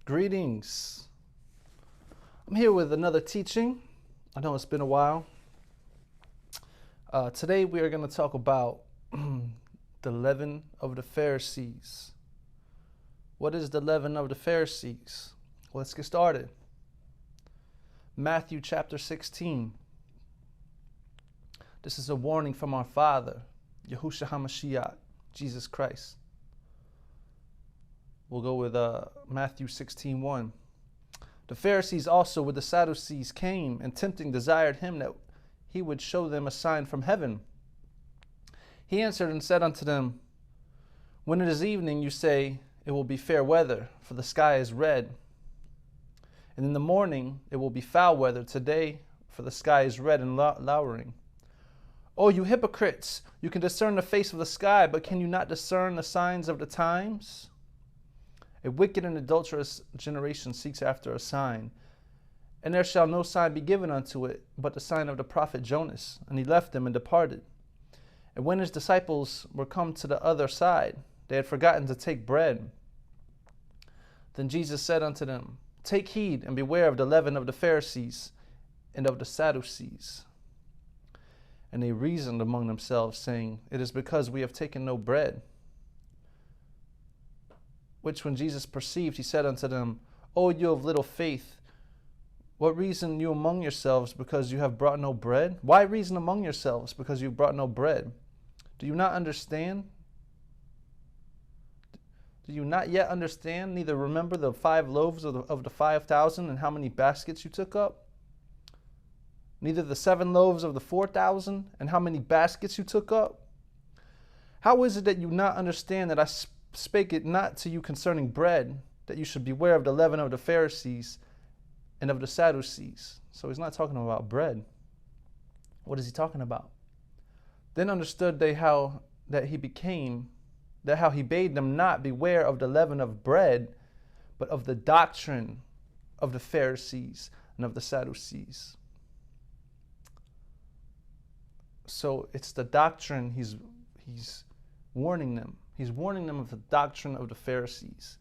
Greetings. I'm here with another teaching. I know it's been a while. Today we are going to talk about the leaven of the Pharisees. What is the leaven of the Pharisees? Let's get started. Matthew chapter 16. This is a warning from our Father, Yahushua HaMashiach, Jesus Christ. We'll go with Matthew 16:1. The Pharisees also with the Sadducees came, and tempting desired him that he would show them a sign from heaven. He answered and said unto them, When it is evening, you say, It will be fair weather, for the sky is red. And in the morning, it will be foul weather today, for the sky is red and lowering. O you hypocrites, you can discern the face of the sky, but can you not discern the signs of the times? A wicked and adulterous generation seeks after a sign, and there shall no sign be given unto it, but the sign of the prophet Jonas. And he left them and departed. And when his disciples were come to the other side, they had forgotten to take bread. Then Jesus said unto them, Take heed and beware of the leaven of the Pharisees and of the Sadducees. And they reasoned among themselves, saying, It is because we have taken no bread. Which when Jesus perceived, he said unto them, O you of little faith, what reason you among yourselves because you have brought no bread? Why reason among yourselves because you have brought no bread? Do you not understand? Do you not yet understand, neither remember the 5 loaves of the 5,000 and how many baskets you took up? Neither the 7 loaves of the 4,000 and how many baskets you took up? How is it that you not understand that I spake it not to you concerning bread, that you should beware of the leaven of the Pharisees and of the Sadducees? So he's not talking about bread. What is he talking about? Then understood they how he bade them not beware of the leaven of bread, but of the doctrine of the Pharisees and of the Sadducees. So it's the doctrine he's warning them. He's warning them of the doctrine of the Pharisees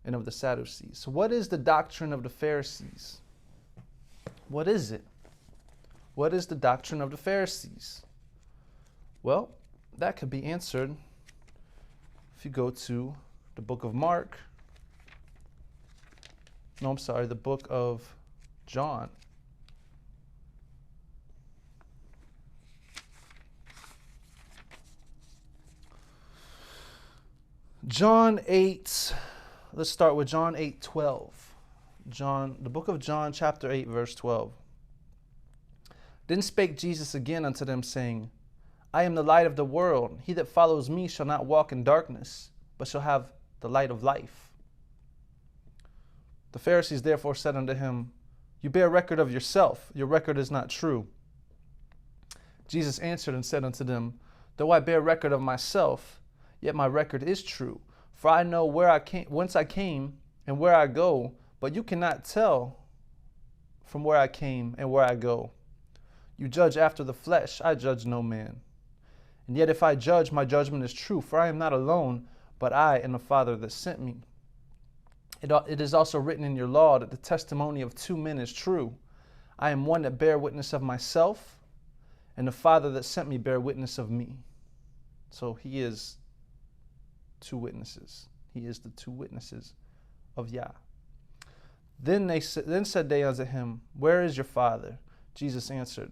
and of the Sadducees. So what is the doctrine of the Pharisees? What is it? What is the doctrine of the Pharisees? Well, that could be answered if you go to the book of Mark. No, I'm sorry, the book of John. John 8, let's start with John 8:12. The book of John, chapter 8, verse 12. Then spake Jesus again unto them, saying, I am the light of the world. He that follows me shall not walk in darkness, but shall have the light of life. The Pharisees therefore said unto him, You bear record of yourself. Your record is not true. Jesus answered and said unto them, Though I bear record of myself, yet my record is true, for I know whence I came and where I go, but you cannot tell from where I came and where I go. You judge after the flesh, I judge no man. And yet if I judge, my judgment is true, for I am not alone, but I and the Father that sent me. It is also written in your law that the testimony of 2 men is true. I am one that bear witness of myself, and the Father that sent me bear witness of me. So he is 2 witnesses. He is the 2 witnesses of Yah. Then said they unto him, Where is your Father? Jesus answered,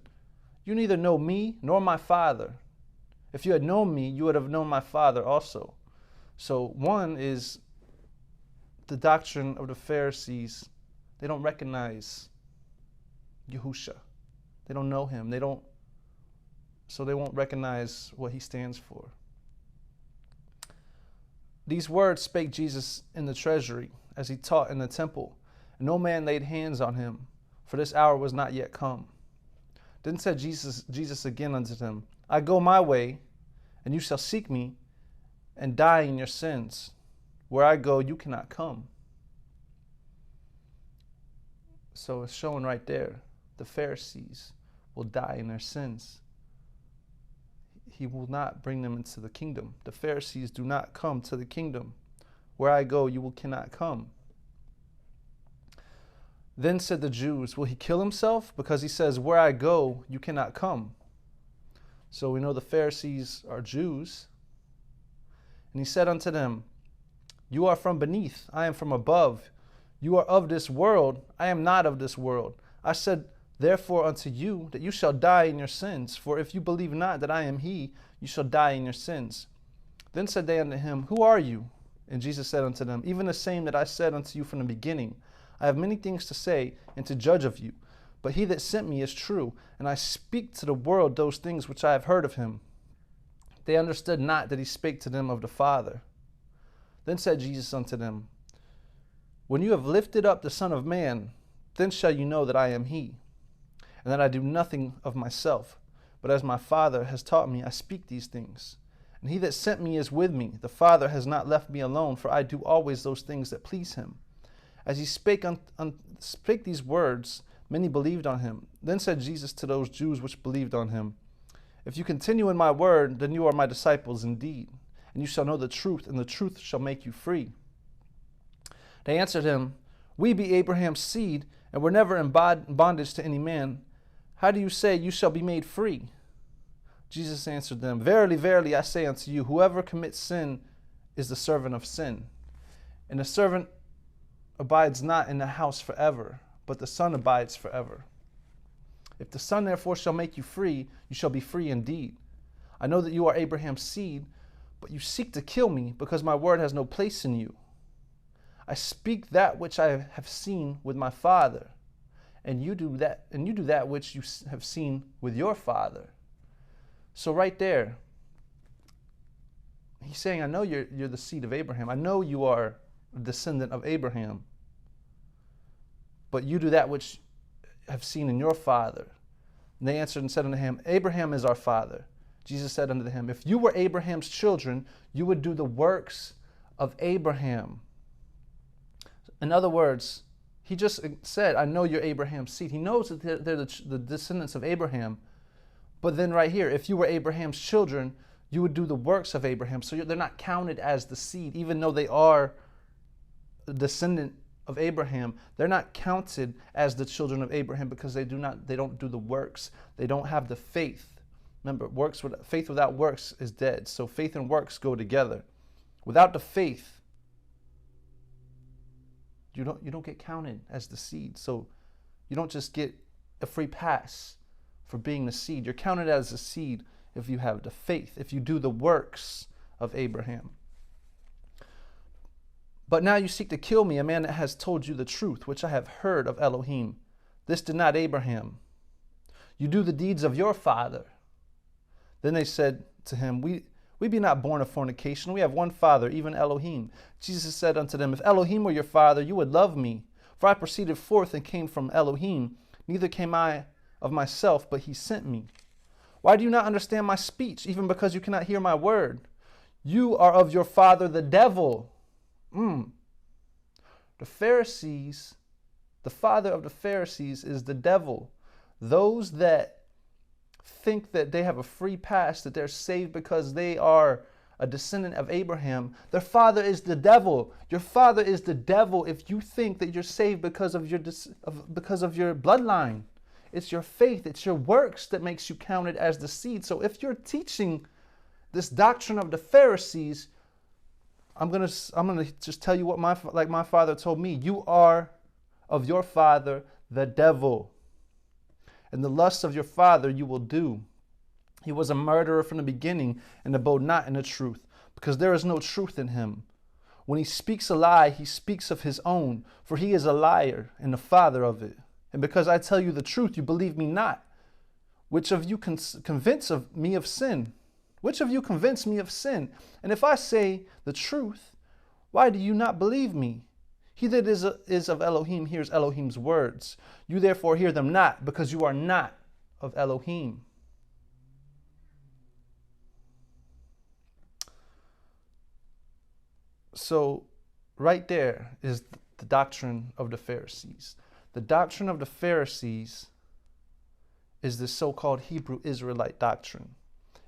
You neither know me nor my Father. If you had known me, you would have known my Father also. So one is the doctrine of the Pharisees. They don't recognize Yahusha. They don't know him. So they won't recognize what he stands for. These words spake Jesus in the treasury, as he taught in the temple, and no man laid hands on him, for this hour was not yet come. Then said Jesus again unto them, I go my way, and you shall seek me, and die in your sins. Where I go, you cannot come. So it's showing right there, the Pharisees will die in their sins. He will not bring them into the kingdom. The Pharisees do not come to the kingdom. Where I go, you cannot come. Then said the Jews, will he kill himself? Because he says, where I go, you cannot come. So we know the Pharisees are Jews. And he said unto them, you are from beneath, I am from above. You are of this world, I am not of this world. I said therefore unto you that you shall die in your sins. For if you believe not that I am he, you shall die in your sins. Then said they unto him, who are you? And Jesus said unto them, even the same that I said unto you from the beginning. I have many things to say and to judge of you. But he that sent me is true, and I speak to the world those things which I have heard of him. They understood not that he spake to them of the Father. Then said Jesus unto them, when you have lifted up the Son of Man, then shall you know that I am he, and that I do nothing of myself, but as my Father has taught me, I speak these things. And he that sent me is with me. The Father has not left me alone, for I do always those things that please him. As he spake these words, many believed on him. Then said Jesus to those Jews which believed on him, if you continue in my word, then you are my disciples indeed, and you shall know the truth, and the truth shall make you free. They answered him, we be Abraham's seed, and were never in bondage to any man. How do you say you shall be made free? Jesus answered them, verily, verily, I say unto you, whoever commits sin is the servant of sin. And the servant abides not in the house forever, but the Son abides forever. If the Son therefore shall make you free, you shall be free indeed. I know that you are Abraham's seed, but you seek to kill me, because my word has no place in you. I speak that which I have seen with my Father, and you do that which you have seen with your father. So right there, he's saying, I know you're the seed of Abraham. I know you are a descendant of Abraham, but you do that which I have seen in your father. And they answered and said unto him, Abraham is our father. Jesus said unto him, if you were Abraham's children, you would do the works of Abraham. In other words, he just said, I know you're Abraham's seed. He knows that they're the descendants of Abraham. But then right here, if you were Abraham's children, you would do the works of Abraham. So they're not counted as the seed, even though they are a descendant of Abraham. They're not counted as the children of Abraham because they don't do the works. They don't have the faith. Remember, faith without works is dead. So faith and works go together. Without the faith, you don't get counted as the seed. So you don't just get a free pass for being the seed. You're counted as a seed if you have the faith, if you do the works of Abraham. But now you seek to kill me, a man that has told you the truth, which I have heard of Elohim. This did not Abraham. You do the deeds of your father. Then they said to him, We be not born of fornication. We have one Father, even Elohim. Jesus said unto them, if Elohim were your Father, you would love me. For I proceeded forth and came from Elohim. Neither came I of myself, but he sent me. Why do you not understand my speech, even because you cannot hear my word? You are of your father, the devil. The Pharisees, the father of the Pharisees is the devil. Those that think that they have a free pass, that they're saved because they are a descendant of Abraham, their father is the devil. Your father is the devil if you think that you're saved because of your bloodline. It's your faith, it's your works that makes you counted as the seed. So if you're teaching this doctrine of the Pharisees, I'm gonna just tell you what my father told me. You are of your father, the devil. And the lusts of your father you will do. He was a murderer from the beginning and abode not in the truth, because there is no truth in him. When he speaks a lie, he speaks of his own, for he is a liar and the father of it. And because I tell you the truth, you believe me not. Which of you convince me of sin? Which of you convince me of sin? And if I say the truth, why do you not believe me? He that is of Elohim hears Elohim's words. You therefore hear them not, because you are not of Elohim. So right there is the doctrine of the Pharisees. The doctrine of the Pharisees is the so-called Hebrew Israelite doctrine.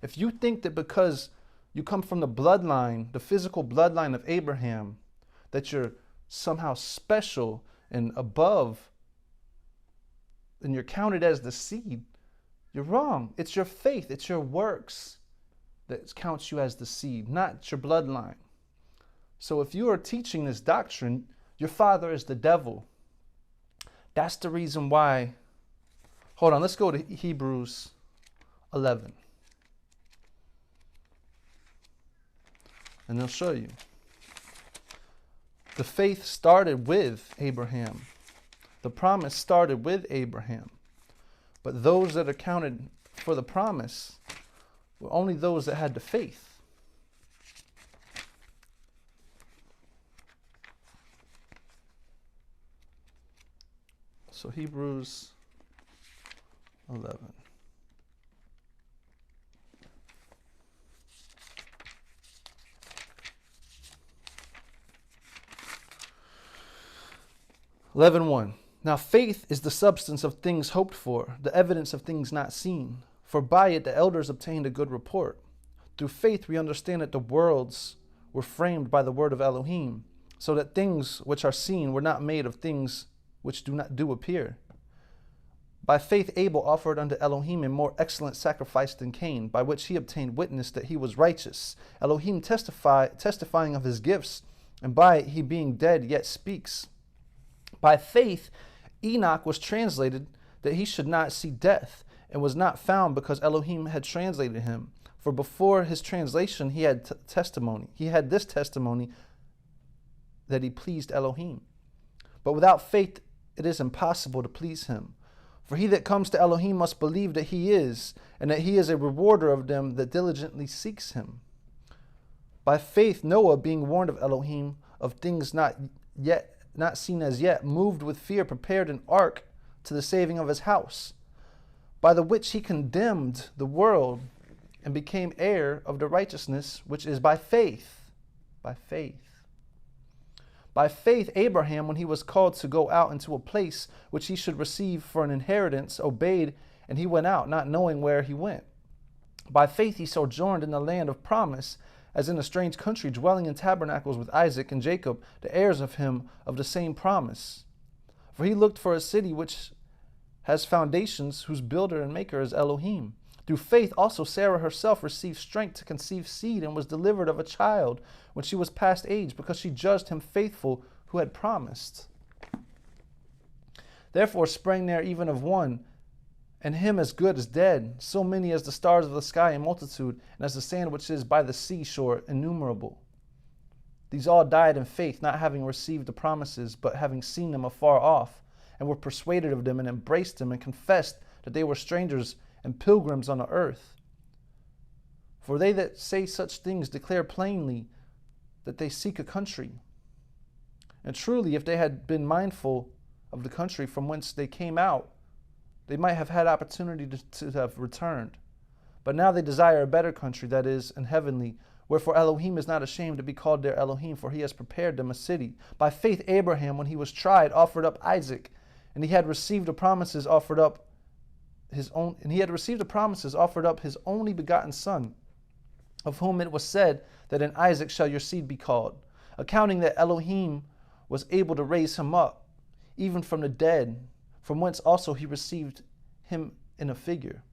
If you think that because you come from the bloodline, the physical bloodline of Abraham, that you're somehow special and above and you're counted as the seed, you're wrong. It's your faith, it's your works that counts you as the seed, not your bloodline. So if you are teaching this doctrine, your father is the devil. That's the reason why. Hold on, let's go to Hebrews 11. And they'll show you. The faith started with Abraham. The promise started with Abraham. But those that are counted for the promise were only those that had the faith. So Hebrews 11. Now faith is the substance of things hoped for, the evidence of things not seen. For by it the elders obtained a good report. Through faith we understand that the worlds were framed by the word of Elohim, so that things which are seen were not made of things which do appear. By faith Abel offered unto Elohim a more excellent sacrifice than Cain, by which he obtained witness that he was righteous, Elohim testifying of his gifts, and by it he being dead yet speaks. By faith Enoch was translated that he should not see death, and was not found because Elohim had translated him. For before his translation he had testimony. He had this testimony that he pleased Elohim. But without faith it is impossible to please him. For he that comes to Elohim must believe that he is, and that he is a rewarder of them that diligently seeks him. By faith Noah, being warned of Elohim of things not seen as yet, moved with fear, prepared an ark to the saving of his house, by the which he condemned the world and became heir of the righteousness which is by faith. By faith. By faith Abraham, when he was called to go out into a place which he should receive for an inheritance, obeyed, and he went out, not knowing where he went. By faith he sojourned in the land of promise, as in a strange country, dwelling in tabernacles with Isaac and Jacob, the heirs of him of the same promise. For he looked for a city which has foundations, whose builder and maker is Elohim. Through faith also Sarah herself received strength to conceive seed, and was delivered of a child when she was past age, because she judged him faithful who had promised. Therefore sprang there even of one, and him as good as dead, so many as the stars of the sky in multitude, and as the sand which is by the seashore innumerable. These all died in faith, not having received the promises, but having seen them afar off, and were persuaded of them, and embraced them, and confessed that they were strangers and pilgrims on the earth. For they that say such things declare plainly that they seek a country. And truly, if they had been mindful of the country from whence they came out, they might have had opportunity to have returned. But now they desire a better country, that is, an heavenly. Wherefore Elohim is not ashamed to be called their Elohim, for he has prepared them a city. By faith Abraham, when he was tried, offered up Isaac, and he had received the promises, offered up his only begotten son, of whom it was said that in Isaac shall your seed be called, accounting that Elohim was able to raise him up, even from the dead, from whence also he received him in a figure.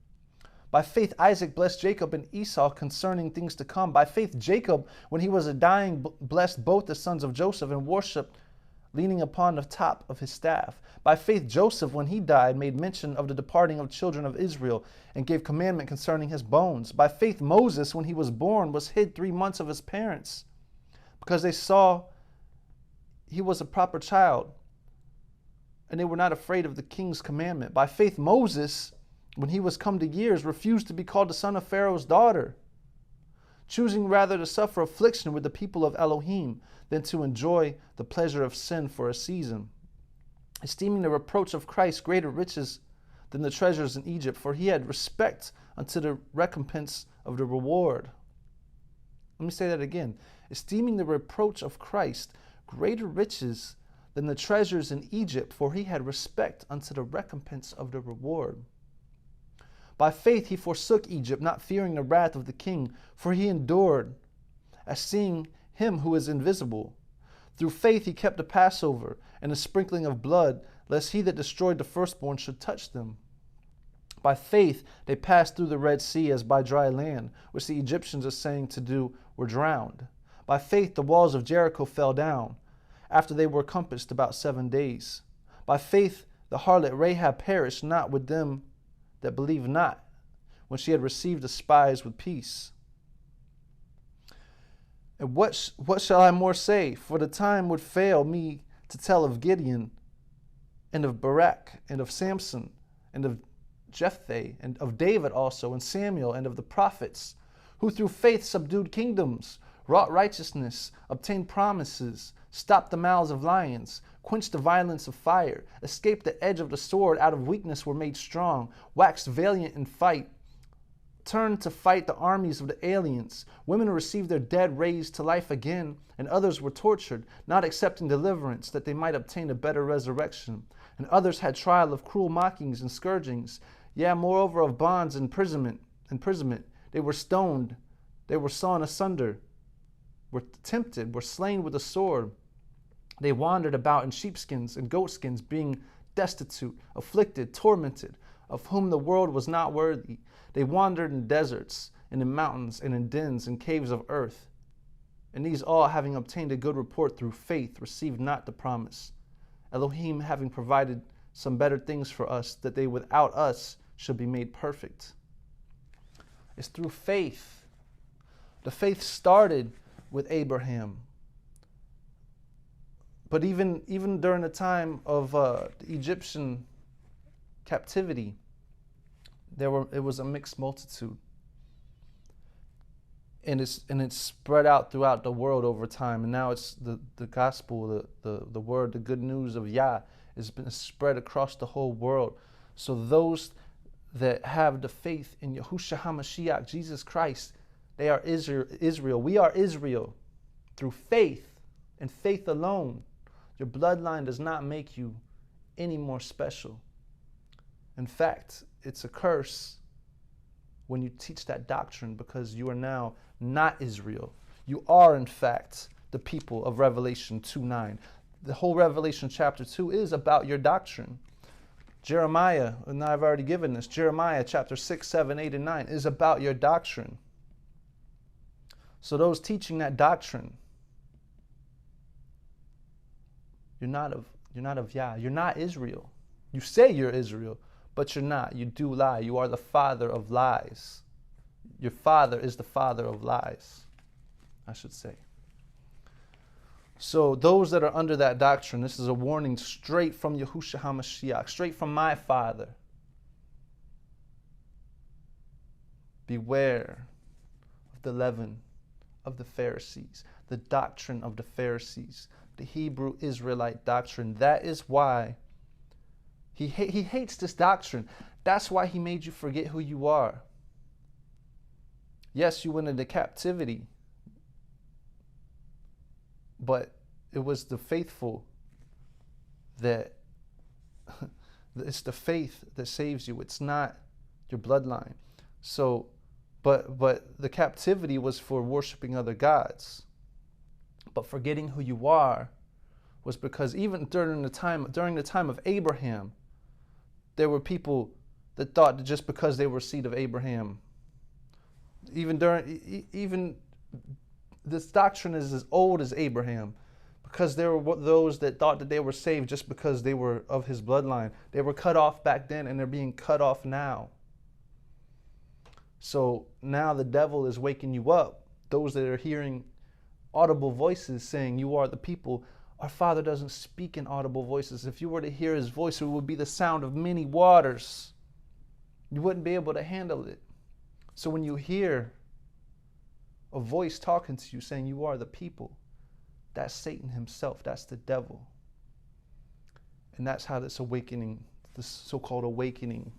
By faith Isaac blessed Jacob and Esau concerning things to come. By faith Jacob, when he was dying, blessed both the sons of Joseph, and worshipped, leaning upon the top of his staff. By faith Joseph, when he died, made mention of the departing of children of Israel, and gave commandment concerning his bones. By faith Moses, when he was born, was hid 3 months of his parents, because they saw he was a proper child, and they were not afraid of the king's commandment. By faith Moses, when he was come to years, refused to be called the son of Pharaoh's daughter, choosing rather to suffer affliction with the people of Elohim than to enjoy the pleasure of sin for a season, esteeming the reproach of Christ greater riches than the treasures in Egypt, for he had respect unto the recompense of the reward. Let me say that again. Esteeming the reproach of Christ greater riches than the treasures in Egypt, for he had respect unto the recompense of the reward. By faith he forsook Egypt, not fearing the wrath of the king, for he endured as seeing him who is invisible. Through faith he kept the Passover and the sprinkling of blood, lest he that destroyed the firstborn should touch them. By faith they passed through the Red Sea as by dry land, which the Egyptians are saying to do were drowned. By faith the walls of Jericho fell down, after they were compassed about 7 days. By faith the harlot Rahab perished not with them that believed not, when she had received the spies with peace. And what shall I more say? For the time would fail me to tell of Gideon, and of Barak, and of Samson, and of Jephthah, and of David also, and Samuel, and of the prophets, who through faith subdued kingdoms, wrought righteousness, obtained promises, stopped the mouths of lions, quenched the violence of fire, escaped the edge of the sword, out of weakness were made strong, waxed valiant in fight, turned to fight the armies of the aliens. Women received their dead raised to life again, and others were tortured, not accepting deliverance, that they might obtain a better resurrection. And others had trial of cruel mockings and scourgings, yea, moreover of bonds and imprisonment. They were stoned, they were sawn asunder, were tempted, were slain with a sword. They wandered about in sheepskins and goatskins, being destitute, afflicted, tormented, of whom the world was not worthy. They wandered in deserts, and in mountains, and in dens and caves of earth. And these all, having obtained a good report through faith, received not the promise, Elohim having provided some better things for us, that they without us should be made perfect. It's through faith. The faith started with Abraham. But even during the time of the Egyptian captivity, it was a mixed multitude. And it's spread out throughout the world over time. And now it's the gospel, the word, the good news of Yah has been spread across the whole world. So those that have the faith in Yahushua HaMashiach, Jesus Christ, they are Israel. We are Israel through faith and faith alone. Your bloodline does not make you any more special. In fact, it's a curse when you teach that doctrine, because you are now not Israel. You are, in fact, the people of Revelation 2:9. The whole Revelation chapter 2 is about your doctrine. Jeremiah, and I've already given this, Jeremiah chapter 6, 7, 8, and 9 is about your doctrine. So those teaching that doctrine, you're not of Yah. You're not Israel. You say you're Israel, but you're not. You do lie. You are the father of lies. Your father is the father of lies, I should say. So those that are under that doctrine, this is a warning straight from Yahushua HaMashiach, straight from my Father. Beware of the leaven of the Pharisees, the doctrine of the Pharisees, the Hebrew Israelite doctrine. That is why he hates this doctrine. That's why he made you forget who you are. Yes, you went into captivity, but it was the faithful that, it's the faith that saves you. It's not your bloodline. So, but the captivity was for worshiping other gods. But forgetting who you are was because even during the time of Abraham, there were people that thought that just because they were seed of Abraham, even this doctrine is as old as Abraham, because there were those that thought that they were saved just because they were of his bloodline. They were cut off back then, and they're being cut off now. So now the devil is waking you up. Those that are hearing audible voices saying, you are the people. Our Father doesn't speak in audible voices. If you were to hear his voice, it would be the sound of many waters. You wouldn't be able to handle it. So when you hear a voice talking to you saying you are the people, that's Satan himself. That's the devil. And that's how this awakening, this so-called awakening,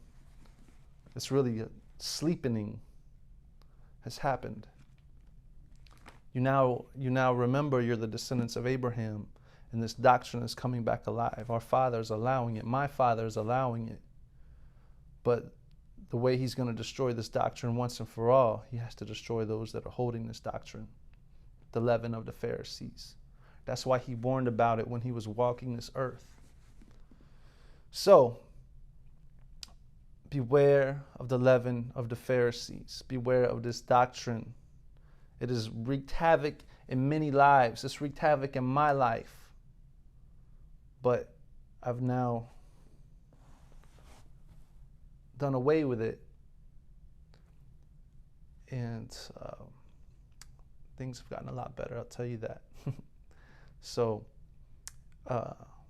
it's really a sleepening, has happened. You now remember you're the descendants of Abraham, and this doctrine is coming back alive. Our Father is allowing it. My Father is allowing it. But the way he's going to destroy this doctrine once and for all, he has to destroy those that are holding this doctrine, the leaven of the Pharisees. That's why he warned about it when he was walking this earth. So, beware of the leaven of the Pharisees. Beware of this doctrine. It has wreaked havoc in many lives. It's wreaked havoc in my life. But I've now done away with it. And things have gotten a lot better, I'll tell you that. So,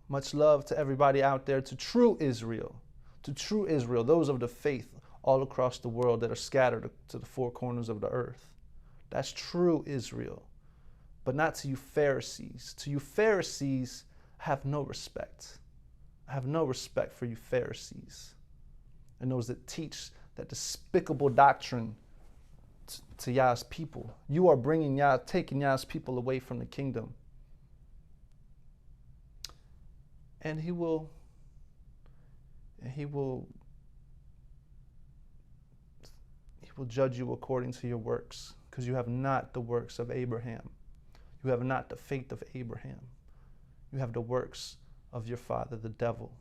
much love to everybody out there, to true Israel, those of the faith all across the world that are scattered to the four corners of the earth. That's true Israel. But not to you Pharisees. To you Pharisees, I have no respect. I have no respect for you Pharisees and those that teach that despicable doctrine to Yah's people. You are taking Yah's people away from the kingdom. And he will judge you according to your works, because you have not the works of Abraham. You have not the faith of Abraham. You have the works of your father, the devil.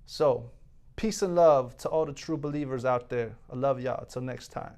So, peace and love to all the true believers out there. I love y'all. Until next time.